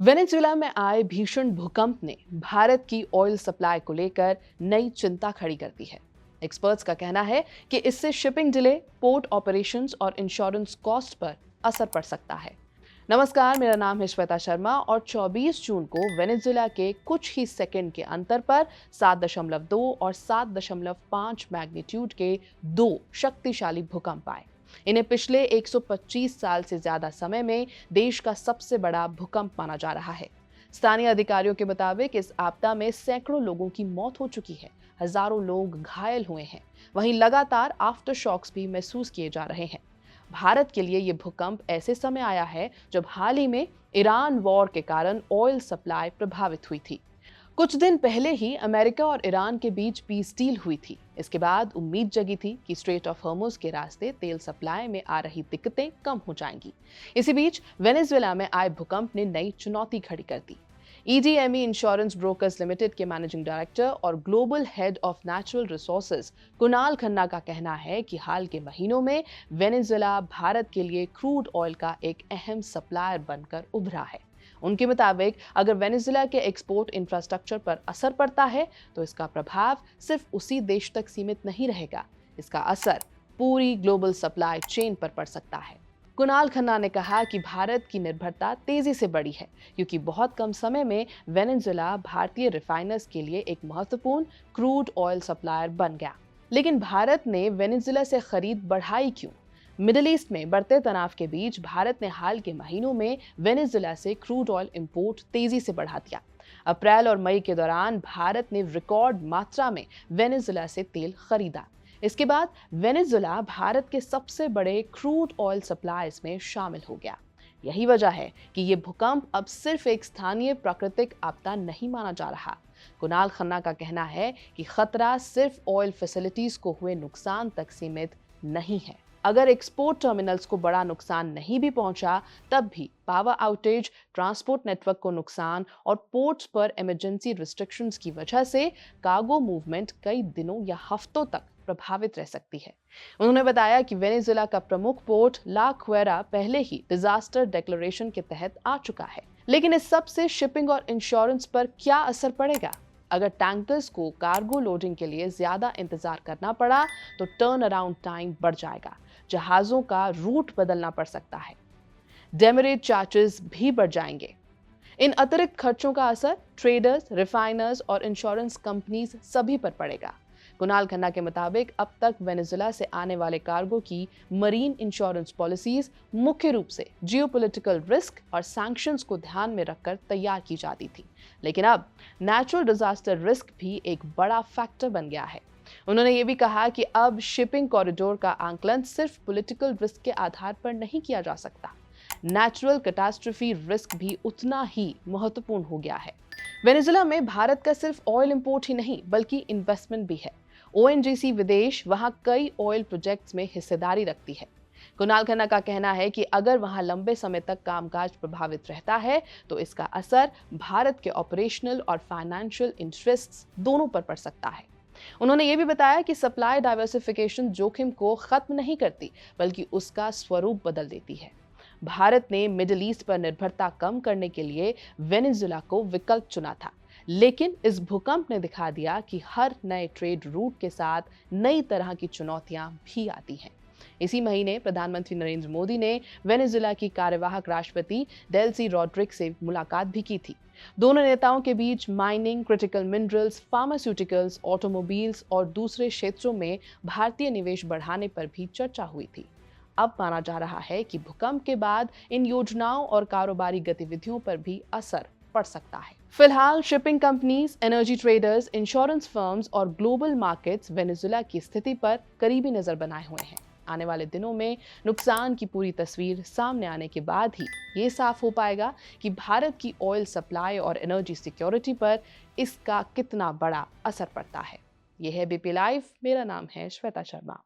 Venezuela में आए भीषण भूकंप ने भारत की ऑयल सप्लाई को लेकर नई चिंता खड़ी कर दी है। एक्सपर्ट्स का कहना है कि इससे शिपिंग डिले, पोर्ट ऑपरेशंस और इंश्योरेंस कॉस्ट पर असर पड़ सकता है। नमस्कार, मेरा नाम है श्वेता शर्मा और 24 जून को वेनेजुएला के कुछ ही सेकंड के अंतर पर 7.2 और 7.5 मैग्नीट्यूड के दो शक्तिशाली भूकंप आए। इन्हें पिछले 125 साल से ज्यादा समय में देश का सबसे बड़ा भूकंप माना जा रहा है। स्थानीय अधिकारियों के मुताबिक इस आपदा में सैकड़ों लोगों की मौत हो चुकी है, हजारों लोग घायल हुए हैं। वहीं लगातार आफ्टर शॉक्स भी महसूस किए जा रहे हैं। भारत के लिए ये भूकंप ऐसे समय आया है जब हाल ही में ईरान वॉर के कारण ऑयल सप्लाई प्रभावित हुई थी। कुछ दिन पहले ही अमेरिका और ईरान के बीच पीस डील हुई थी। इसके बाद उम्मीद जगी थी कि स्ट्रेट ऑफ हॉर्मुज के रास्ते तेल सप्लाई में आ रही दिक्कतें कम हो जाएंगी। इसी बीच वेनेजुएला में आए भूकंप ने नई चुनौती खड़ी कर दी। ईडीएमई इंश्योरेंस ब्रोकर्स लिमिटेड के मैनेजिंग डायरेक्टर और global head of natural resources Kunal Khanna का कहना है कि हाल के महीनों में वेनेजुएला भारत के लिए क्रूड ऑयल का एक अहम सप्लायर बनकर उभरा है। उनके मुताबिक अगर वेनेजुएला के एक्सपोर्ट इंफ्रास्ट्रक्चर पर असर पड़ता है तो इसका प्रभाव सिर्फ उसी देश तक सीमित नहीं रहेगा, इसका असर पूरी ग्लोबल सप्लाई चेन पर पड़ सकता है। कुणाल खन्ना ने कहा कि भारत की निर्भरता तेजी से बढ़ी है क्योंकि बहुत कम समय में वेनेजुएला भारतीय रिफाइनर्स के लिए एक महत्वपूर्ण क्रूड ऑयल सप्लायर बन गया। लेकिन भारत ने वेनेजुएला से खरीद बढ़ाई क्यों? मिडिल ईस्ट में बढ़ते तनाव के बीच भारत ने हाल के महीनों में वेनेजुएला से क्रूड ऑयल इंपोर्ट तेजी से बढ़ा दिया। अप्रैल और मई के दौरान भारत ने रिकॉर्ड मात्रा में वेनेजुएला से तेल खरीदा। इसके बाद वेनेजुएला भारत के सबसे बड़े क्रूड ऑयल सप्लायर्स में शामिल हो गया। यही वजह है कि ये भूकंप अब सिर्फ एक स्थानीय प्राकृतिक आपदा नहीं माना जा रहा। कुणाल खन्ना का कहना है कि खतरा सिर्फ ऑयल फैसिलिटीज को हुए नुकसान तक सीमित नहीं है। अगर एक्सपोर्ट टर्मिनल्स को बड़ा नुकसान नहीं भी पहुंचा, तब भी पावर आउटेज, ट्रांसपोर्ट नेटवर्क को नुकसान और पोर्ट्स पर इमरजेंसी रिस्ट्रिक्शंस की वजह से कार्गो मूवमेंट कई दिनों या हफ्तों तक प्रभावित रह सकती है। उन्होंने बताया कि वेनेजुएला का प्रमुख पोर्ट ला क्वेरा पहले ही डिजास्टर डिक्लेरेशन के तहत आ चुका है। लेकिन इस सब से शिपिंग और इंश्योरेंस पर क्या असर पड़ेगा? अगर टैंकर्स को कार्गो लोडिंग के लिए ज्यादा इंतजार करना पड़ा तो टर्न अराउंड टाइम बढ़ जाएगा, जहाजों का रूट बदलना पड़ सकता है, डेमरेज चार्जेस भी बढ़ जाएंगे। इन अतिरिक्त खर्चों का असर ट्रेडर्स, रिफाइनर्स और इंश्योरेंस कंपनीज सभी पर पड़ेगा। कुणाल खन्ना के मुताबिक अब तक वेनेजुएला से आने वाले कार्गो की मरीन इंश्योरेंस पॉलिसीज मुख्य रूप से जियोपॉलिटिकल रिस्क और सैंक्शंस को ध्यान में रखकर तैयार की जाती थी, लेकिन अब नेचुरल डिजास्टर रिस्क भी एक बड़ा फैक्टर बन गया है। उन्होंने ये भी कहा कि अब शिपिंग कॉरिडोर का आंकलन सिर्फ पॉलिटिकल रिस्क के आधार पर नहीं किया जा सकता, नेचुरल कैटास्ट्रोफी रिस्क भी उतना ही महत्वपूर्ण हो गया है। वेनेजुएला में भारत का सिर्फ ऑयल इंपोर्ट ही नहीं बल्कि इन्वेस्टमेंट भी है। ओएनजीसी विदेश वहां कई ऑयल प्रोजेक्ट्स में हिस्सेदारी रखती है। कुणाल खन्ना का कहना है कि अगर वहां लंबे समय तक कामकाज प्रभावित रहता है तो इसका असर भारत के ऑपरेशनल और फाइनेंशियल इंटरेस्ट्स दोनों पर पड़ सकता है। उन्होंने ये भी बताया कि सप्लाई डाइवर्सिफिकेशन जोखिम को खत्म नहीं करती बल्कि उसका स्वरूप बदल देती है। भारत ने मिडिल ईस्ट पर निर्भरता कम करने के लिए वेनेजुएला को विकल्प चुना था, लेकिन इस भूकंप ने दिखा दिया कि हर नए ट्रेड रूट के साथ नई तरह की चुनौतियां भी आती हैं। इसी महीने प्रधानमंत्री नरेंद्र मोदी ने वेनेजुएला की कार्यवाहक राष्ट्रपति डेल्सी रॉड्रिग्स से मुलाकात भी की थी। दोनों नेताओं के बीच mining, critical minerals, pharmaceuticals, automobiles और दूसरे क्षेत्रों में भारतीय निवेश बढ़ाने पर भी चर्चा हुई थी। अब माना जा रहा है कि भूकंप के बाद इन योजनाओं और कारोबारी गतिविधियों पर भी असर पड़ सकता है। फिलहाल shipping companies, energy traders, insurance firms और ग्लोबल मार्केट्स वेनेजुएला की स्थिति पर करीबी नजर बनाए हुए हैं। आने वाले दिनों में नुकसान की पूरी तस्वीर सामने आने के बाद ही ये साफ हो पाएगा कि भारत की ऑयल सप्लाई और एनर्जी सिक्योरिटी पर इसका कितना बड़ा असर पड़ता है। यह है बीपी लाइव, मेरा नाम है श्वेता शर्मा।